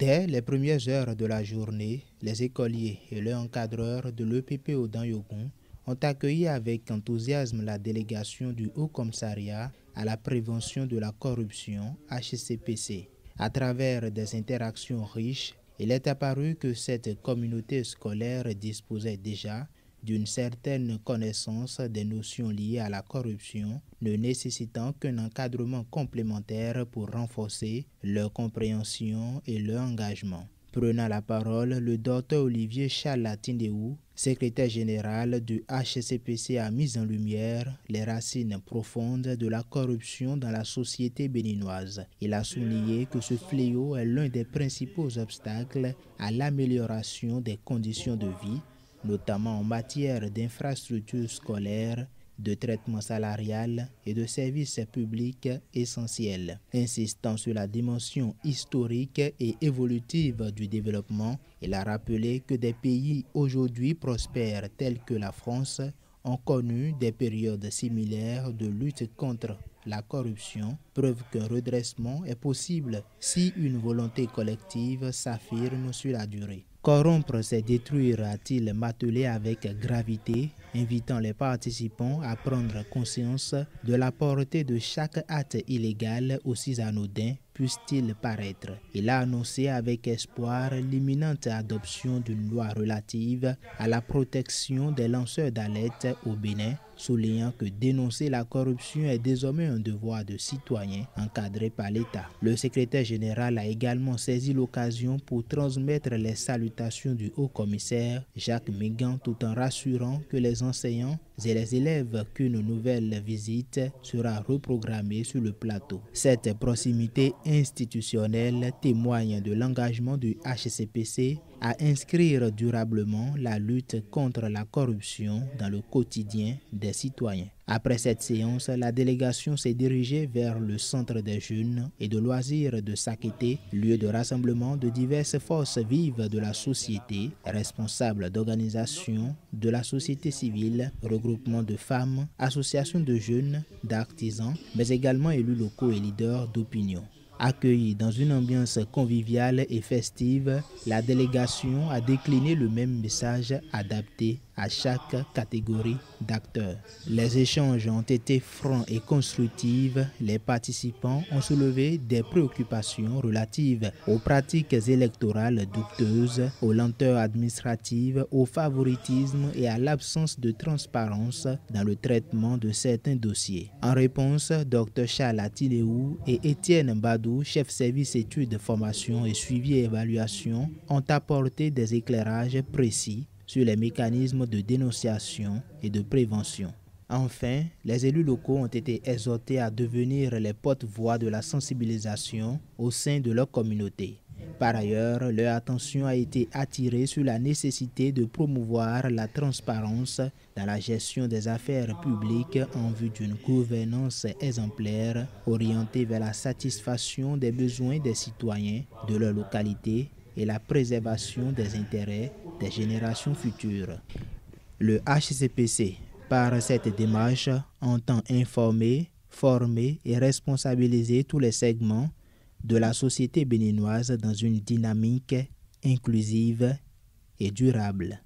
Dès les premières heures de la journée, les écoliers et leurs encadreurs de l'EPPO d'Anyogun ont accueilli avec enthousiasme la délégation du Haut-Commissariat à la prévention de la corruption HCPC. À travers des interactions riches, il est apparu que cette communauté scolaire disposait déjà d'une certaine connaissance des notions liées à la corruption, ne nécessitant qu'un encadrement complémentaire pour renforcer leur compréhension et leur engagement. Prenant la parole, le docteur Olivier Chalatindeou, secrétaire général du HCPC, a mis en lumière les racines profondes de la corruption dans la société béninoise. Il a souligné que ce fléau est l'un des principaux obstacles à l'amélioration des conditions de vie, notamment en matière d'infrastructures scolaires, de traitement salarial et de services publics essentiels. Insistant sur la dimension historique et évolutive du développement, il a rappelé que des pays aujourd'hui prospères tels que la France ont connu des périodes similaires de lutte contre la corruption, preuve qu'un redressement est possible si une volonté collective s'affirme sur la durée. Corrompre, c'est détruire, a-t-il martelé avec gravité, invitant les participants à prendre conscience de la portée de chaque acte illégal, aussi anodin puisse-t-il paraître. Il a annoncé avec espoir l'imminente adoption d'une loi relative à la protection des lanceurs d'alerte au Bénin, soulignant que dénoncer la corruption est désormais un devoir de citoyen encadré par l'État. Le secrétaire général a également saisi l'occasion pour transmettre les salutations du haut-commissaire Jacques Mégan tout en rassurant que les enseignants et les élèves qu'une nouvelle visite sera reprogrammée sur le plateau. Cette proximité institutionnelle témoigne de l'engagement du HCPC à inscrire durablement la lutte contre la corruption dans le quotidien des citoyens. Après cette séance, la délégation s'est dirigée vers le centre des jeunes et de loisirs de Sakété, lieu de rassemblement de diverses forces vives de la société, responsables d'organisations de la société civile, regroupements de femmes, associations de jeunes, d'artisans, mais également élus locaux et leaders d'opinion. Accueillie dans une ambiance conviviale et festive, la délégation a décliné le même message adapté à chaque catégorie d'acteurs. Les échanges ont été francs et constructifs. Les participants ont soulevé des préoccupations relatives aux pratiques électorales douteuses, aux lenteurs administratives, au favoritisme et à l'absence de transparence dans le traitement de certains dossiers. En réponse, Dr Chalatindeou et Étienne Badou, chef service études, formation et suivi et évaluation, ont apporté des éclairages précis sur les mécanismes de dénonciation et de prévention. Enfin, les élus locaux ont été exhortés à devenir les porte-voix de la sensibilisation au sein de leur communauté. Par ailleurs, leur attention a été attirée sur la nécessité de promouvoir la transparence dans la gestion des affaires publiques en vue d'une gouvernance exemplaire orientée vers la satisfaction des besoins des citoyens de leur localité et la préservation des intérêts des générations futures. Le HCPC, par cette démarche, entend informer, former et responsabiliser tous les segments de la société béninoise dans une dynamique inclusive et durable.